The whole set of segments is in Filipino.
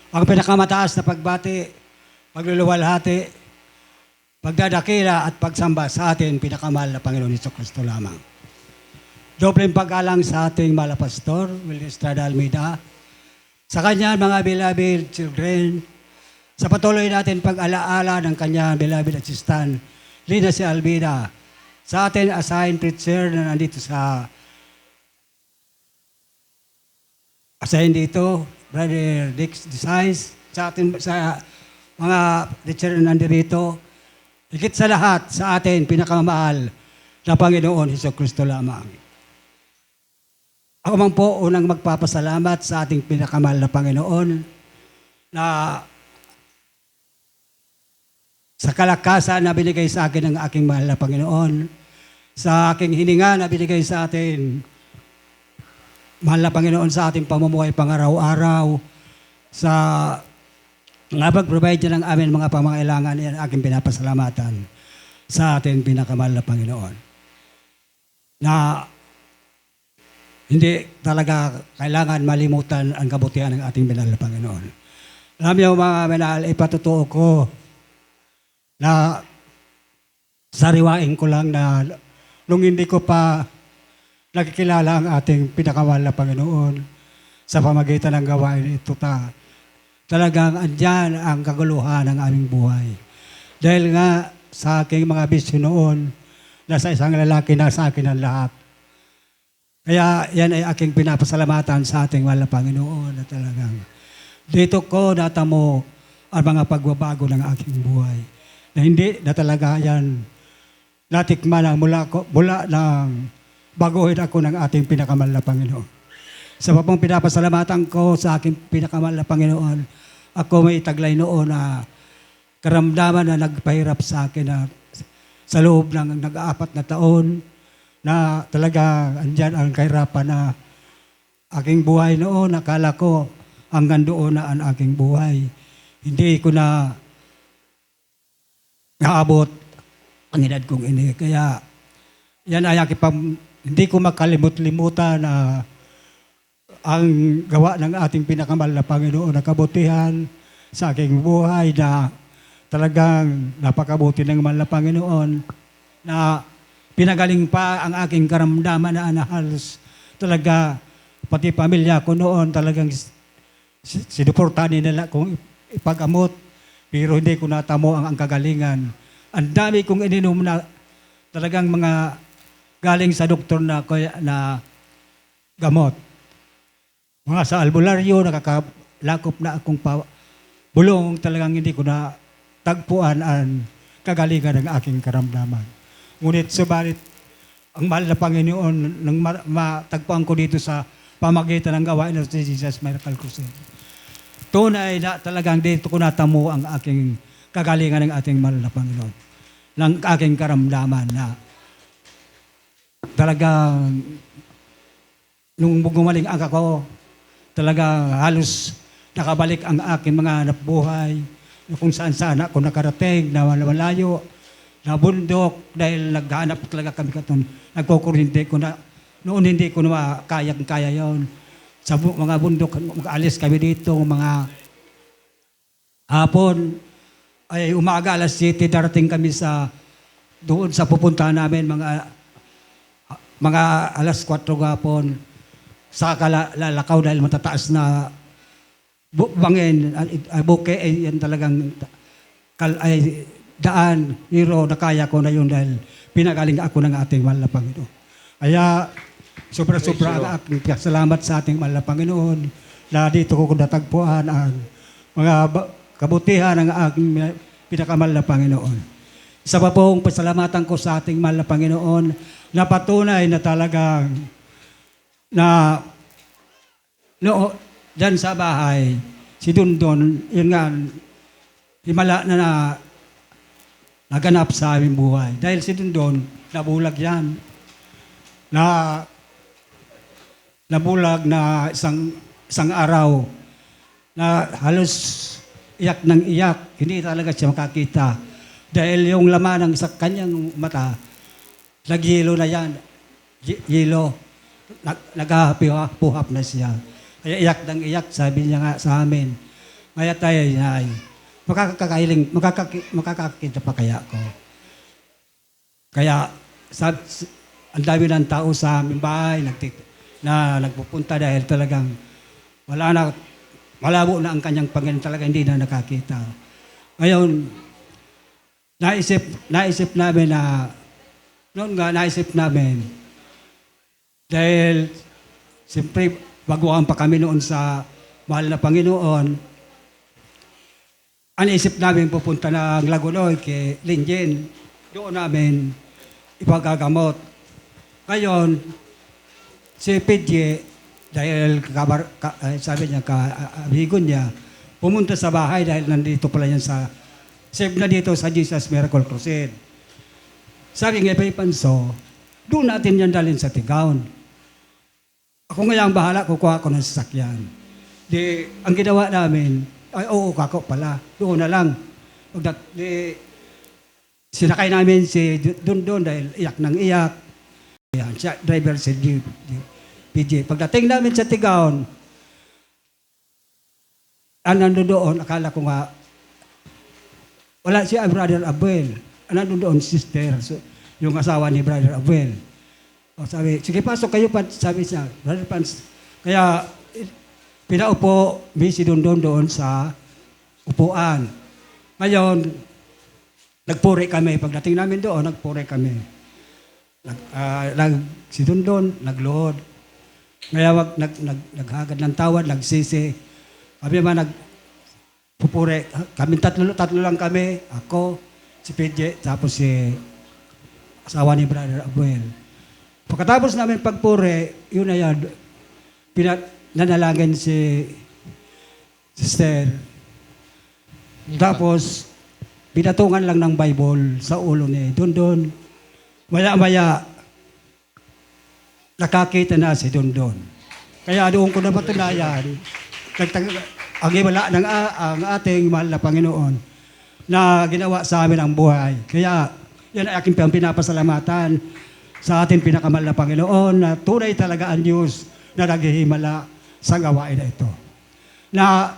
Ang pinakamataas na pagbati, pagluluwalhati, pagdadakila at pagsamba sa atin, pinakamahal na Panginoon Jesucristo lamang. Dobleng pag-alang sa ating mahal na pastor, Willie Estrada Almeida, sa kanya mga beloved children, sa patuloy natin pag-alaala ng kanya beloved assistant, Lina C. Almeida, sa atin assigned preacher na nandito assigned dito, Brother Dix Desais, sa atin sa mga preacher na nandito, higit sa lahat sa atin pinakamahal na Panginoon Jesucristo lamang. Ako man po unang magpapasalamat sa ating pinakamahal na Panginoon na sa kalakasan na binigay sa akin ng aking mahal na Panginoon, sa aking hininga na binigay sa atin, mahal na Panginoon, sa ating pamumuhay pang-araw-araw, sa mga pag-provide ng amin mga pangangailangan, yan aking pinapasalamatan sa ating pinakamahal na Panginoon. Na hindi talaga kailangan malimutan ang kabutihan ng ating binahal na Panginoon. Alam niyo mga minahal, ipatutuo ko na sariwain ko lang na nung hindi ko pa nakikilala ang ating pinakamahal na Panginoon sa pamagitan ng gawain ito talagang andyan ang kaguluhan ng aming buhay. Dahil nga sa aking mga bisyo noon, nasa isang lalaki na sa akin ang lahat. Kaya yan ay aking pinapasalamatan sa ating mahal na Panginoon na talagang dito ko natamo ang mga pagbabago ng aking buhay. Na hindi na talaga yan natikman ang mula ng baguhin ako ng ating pinakamahal na Panginoon. Sa pong pinapasalamatan ko sa aking pinakamahal na Panginoon, ako may taglay noon na karamdaman na nagpahirap sa akin na sa loob ng nag-aapat na taon na talaga andyan ang kahirapan na aking buhay noon. Akala ko hanggang doon na ang aking buhay. Hindi ko na naabot ang edad kong ini. Kaya yan ay hindi ko makalimut-limutan na ang gawa ng ating pinakamahal na Panginoon na kabutihan sa aking buhay na talagang napakabuti ng mahal na Panginoon na pinagaling pa ang aking karamdaman na halos talaga pati pamilya ko noon talagang sinuportahan nila kung ipagamot pero hindi ko natamo ang kagalingan. Ang dami kong ininom na talagang mga galing sa doktor na gamot. Mga sa albularyo, nakakalakop na akong bulong, talagang hindi ko na tagpuan ang kagalingan ng aking karamdaman. Ngunit subalit, ang mahal na Panginoon, nang matagpuan ko dito sa pamagitan ng gawain ng Jesus Miracle Crusade. Tunay na talagang dito ko natamo ang aking kagalingan ng ating mahal na Panginoon. Ng aking karamdaman na talagang nung gumaling ako, talaga halos nakabalik ang aking mga hanap buhay kung saan saan ako nakarating na malayo, na bundok dahil naghanap talaga kami katon. Nagkukuryente ko na, noon hindi ko na kaya yon. Sa mga bundok, mag-alis kami dito, mga hapon, ay umaga alas 7, darating kami doon sa pupuntahan namin, mga alas 4 hapon. Sa lalakaw dahil matataas na bangin, buke, ay yan talagang daan, pero nakaya ko na yun dahil pinagaling ako ng ating mahal na Panginoon. Kaya sobra-sobra ang aking salamat sa ating mahal na Panginoon na dito ko natagpuan ang mga kabutihan ng aking pinakamahal na Panginoon. Isa pa pong pasalamatan ko sa ating mahal na Panginoon na patunay na talagang na dyan sa bahay, si Dundon, yun nga, himala na naganap sa aming buhay. Dahil si Dundon, nabulag yan. Nabulag na isang araw na halos iyak ng iyak. Hindi talaga siya makakita. Dahil yung laman ng sa kanyang mata, nagyelo na yan. Yelo. Naghahapuhap na siya. Kaya iyak ng iyak, sabi niya nga sa amin. Kaya tayo ay makakakita pa kaya ako. Kaya ang dami ng tao sa aming bahay na nagpupunta dahil talagang malabo na ang kanyang Panginoon, talaga hindi na nakakita. Ngayon, naisip namin dahil siyempre baguhan pa kami noon sa mahal na Panginoon, ang isip namin pupunta ng Lagunoy kay Linjen. Doon namin ipagagamot. Ngayon, si PJ, dahil sabi niya, amigo niya, pumunta sa bahay dahil nandito pala yan save na dito sa Jesus Miracle Crusade. Sabi nga, Panso, doon natin yan dalhin sa Tigaon. Ako ngayon bahala, kukuha ko ng sasakyan. Ang ginawa namin, kako pala, doon na lang. Sinakay namin si Dundon dahil iyak ng iyak. Yan, siya, driver si PJ. Pagdating namin sa Tigaon, nandun doon, akala ko nga, wala si Brother Abel. Nandun doon, sister, yung asawa ni Brother Abel. Sabi, sige pasok kayo pa, sabi siya, Brother Pans. Kaya, pinaupo, si Dundon doon sa upuan. Ngayon, nagpuri kami. Pagdating namin doon, nagpuri kami. Si Dundon, nagluhod. Ngayon, naghagad ng tawad, nagsisi. Kami naman, nagpupuri. Kami tatlo lang kami. Ako, si PJ, tapos si asawa ni Brother Abuel. Pagkatapos namin pagpuri, yun na yan, nanalangin si Sister. Tapos, pinatungan lang ng Bible sa ulo ni Dundon. Maya-maya, nakakita na si Dundon. Kaya doon ko na matunayan, ang himala ng ang ating mahal na Panginoon na ginawa sa amin ang buhay. Kaya yan ay aking pinapasalamatan sa ating pinakamahal na Panginoon na tunay talaga ang Diyos na naghihimala sa gawain na ito. Na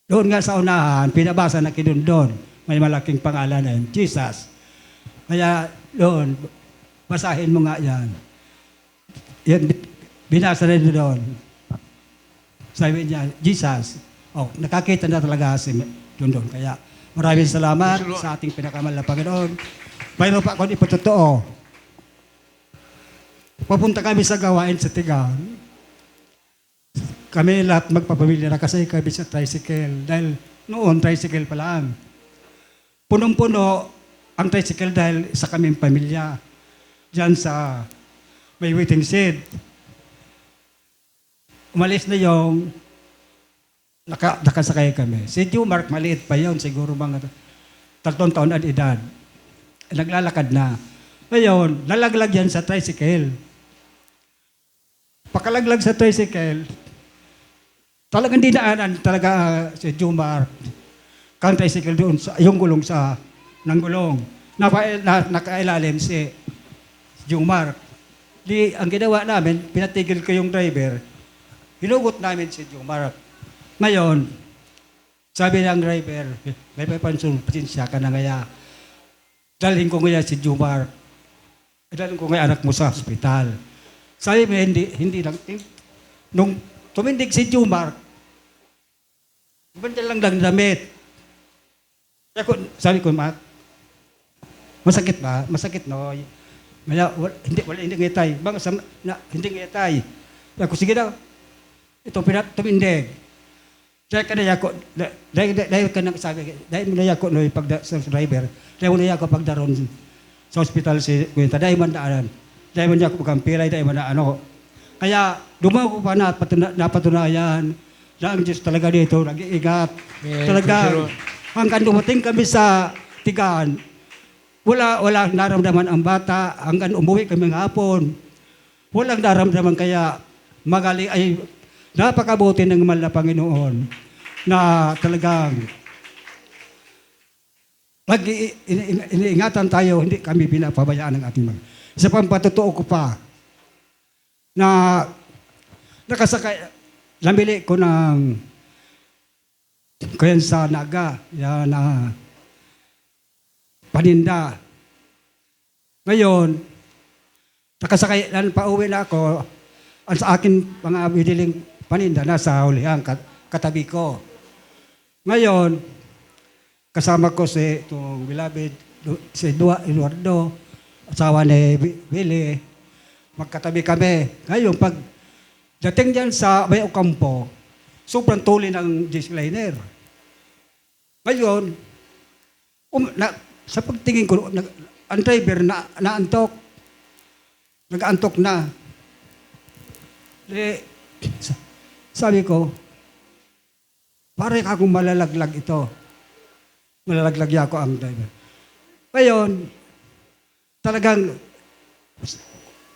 doon nga sa unahan, pinabasa na Dundon, may malaking pangalan na yun, Jesus. Kaya doon, basahin mo nga yan. Yan, binasa na doon. Sabi niya, Jesus. Nakakita na talaga si Dundon. Kaya maraming salamat sa ating pinakamahal na Panginoon. Mayroon pa akong ipatotoo. Papunta kami sa gawain sa Tigaon. Kami lahat magpapamilya na kasi kami sa tricycle. Dahil noon, tricycle pa lang. Punong-puno ang tricycle dahil sa kaming pamilya. Diyan sa may waiting shed. Umalis na yung nakasakay kami. Si Mark, maliit pa yun. Siguro mga 3 taon ang edad. Naglalakad na. Ngayon, lalaglag yan sa tricycle. Pakalaglag sa tricycle, talagang dinaanan talaga si Mark. Kang tricycle doon, yung gulong ng gulong. Nakailalim si Mark. Ang ginawa namin, pinatigil ko yung driver, hinugot namin si Mark. Ngayon, sabi ng driver, may papansun, pasensya ka na ngaya. Dalhin ko ngaya si Mark. Dalhin ko ngaya anak mo sa hospital. Sabi mo, hindi lang. Nung tumindig si Mark, banda lang damit. Sabi ko, Mark, masakit ba? Masakit, no? Hindi ngitay. Hindi ngitay. Ako, sige daw. Ito, tumindig. Dahil ka na ako, dahil ka na sabi, dahil mo na ako, no, sa driver, dahil mo na ako pagdaron sa hospital si Kuya, dahil man daanan. Dahil mo niya ako magkampilay, dahil mo na ano. Kaya, dumago ko pa na napatunayan na ang Diyos talaga dito, nag-iingat. Talaga, hanggang dumating kami sa Tigaan, wala naramdaman ang bata, hanggang umuwi kami ng hapon. Walang naramdaman, kaya magaling ay napakabuti ng mahal na Panginoon na talagang iniingatan tayo, hindi kami pinapabayaan ng ating mga. Isa pang patotoo ko pa na nakasakay, namili ko ng Kaya sa Naga, yan na paninda. Ngayon, nakasakay, pauwi na ako, ang sa akin mga biniling paninda nasa hulihan, katabi ko. Ngayon, kasama ko si itong beloved, si Eduardo, asawa ni Billy, magkatabi kami. Ngayon, pag dating dyan sa May Ocampo, sobrang tuli ng J-liner. Ngayon, sa pagtingin ko, ang driver naantok. Nag-antok na. Sabi ko, pare akong malalaglag ito. Malalaglag ako ang driver. Ngayon, talagang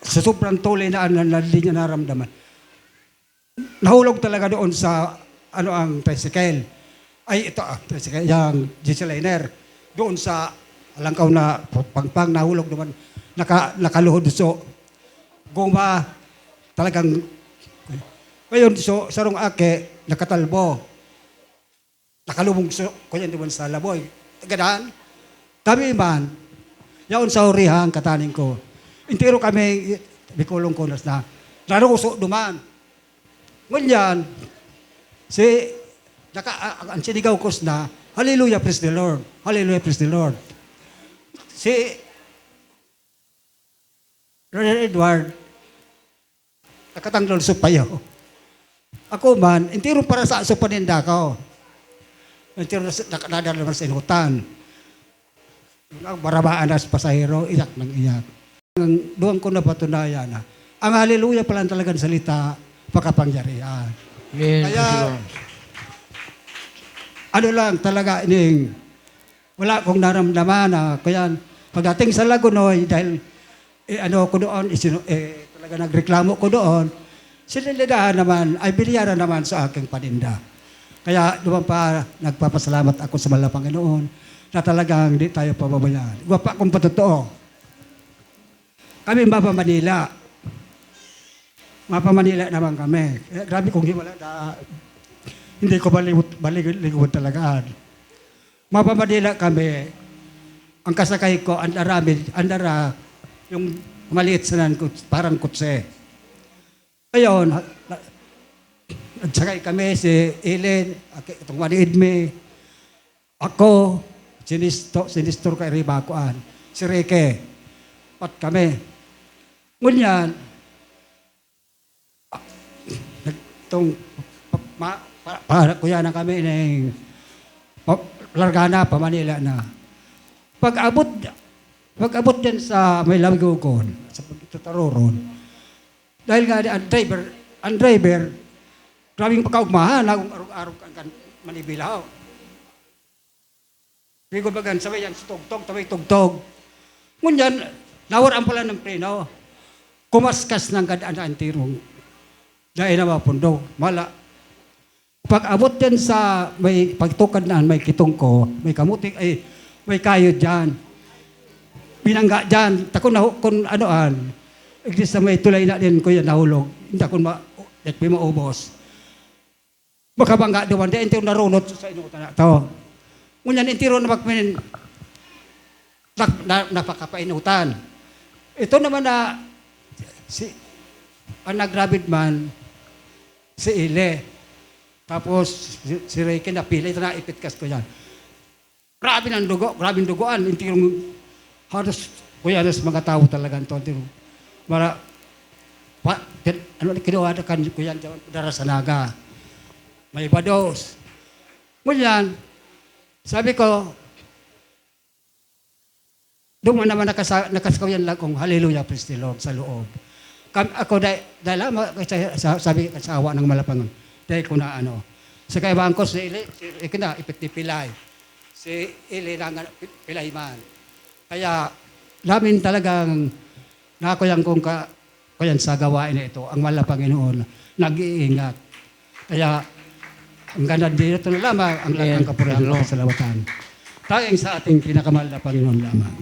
sa sobrang tuloy na hindi niya naramdaman. Nahulog talaga doon sa ang tricycle. Ay, ito tricycle, yung J-liner. Doon sa alangkaw na pangpang nahulog naman. Nakaluhod so guma talagang ngayon so sarong ake nakatalbo nakalubong so kuya naman sa laboy ganahan kami man yaon sa urihan kataning ko intero kami bikulong ko na naruso duman ngunyan si ang sinigaw ko na hallelujah praise the Lord si Brother Edward, nakatanggol supayo. Ako man, intiro para sa paninda ko. Intiro nakadadal naman sa inutan. Barabaan na sa pasahero, iyak ng iyak. Doon ko na patunayan na ang hallelujah pala talagang salita, pakapangyarihan. Amen. Kaya, ano lang talaga ining, wala akong naramdaman na, kaya pagdating sa Lagunoy, dahil ko doon, talaga nagreklamo ko doon, sinilidahan naman, ay biliyaran naman sa aking paninda. Kaya doon pa, nagpapasalamat ako sa mahal na Panginoon na talagang di tayo pababayaan. Guwapa kung patotoo. Kami Mapa Manila. Mapa Manila naman kami. Grabe kung hiwala na hindi ko baligod talaga. Mapa Manila kami. Ang kasakay ko, andara, yung maliit sanan ko, parang kutse. Ngayon, nagsakay kami si Ellen, itong Wani Idme, ako, sinistor kay Ribakuan, si Rike, pat kami. Ngunyan, itong para kuya na kami ng Largana, pa Manila na. Pag-abot din sa may Lamigugon, sa pagtutaroron, dahil nga ang driver, grabing pagkaugmahan, nagong arog-arog ang manibilaw. Bigo bagan, sabay yan, tabay tugtog. Ngunyan, nawaran pala ng preno, kumaskas ng gadaan ang tirong. Dahil na mapundog, mala. Pag-abot din sa may pagtukad na, may kitong ko, may kamutik, may kayo dyan. Binangga dyan, takon na kung anoan, exist na may tulay na din ko yan nahulog, hindi akong maubos. Makabangga doon, di entero narunot sa inutan na ito. Ngunyan entero na magpinin, napakapainutan. Ito naman na, ang nagrabid man, si Ile. Tapos, si Reiki napili, ito na ipitkas ko yan. Grabe ng dugoan, entirong halos, kuya, halos mga tao talaga ito. Kinuha na kan kuya, dara sa Naga. May bados. Ngunyan, sabi ko, doon naman nakaskawian lang kung hallelujah, praise the Lord, sa loob. Ako dahil sabi sa awa ng Malapangon, dahil ko na sa kaibaan ko, si Ikina, ipitipilay. Si Ili na pilay man. Kaya, namin talagang nakakuyang kung kuyan sa gawain na ito, ang mahal na Panginoon, nag-iingat. Kaya, ang ganda dito na lamang, ang kapurihan ng kasalawatan. Tayong sa ating pinakamahal na Panginoon lamang.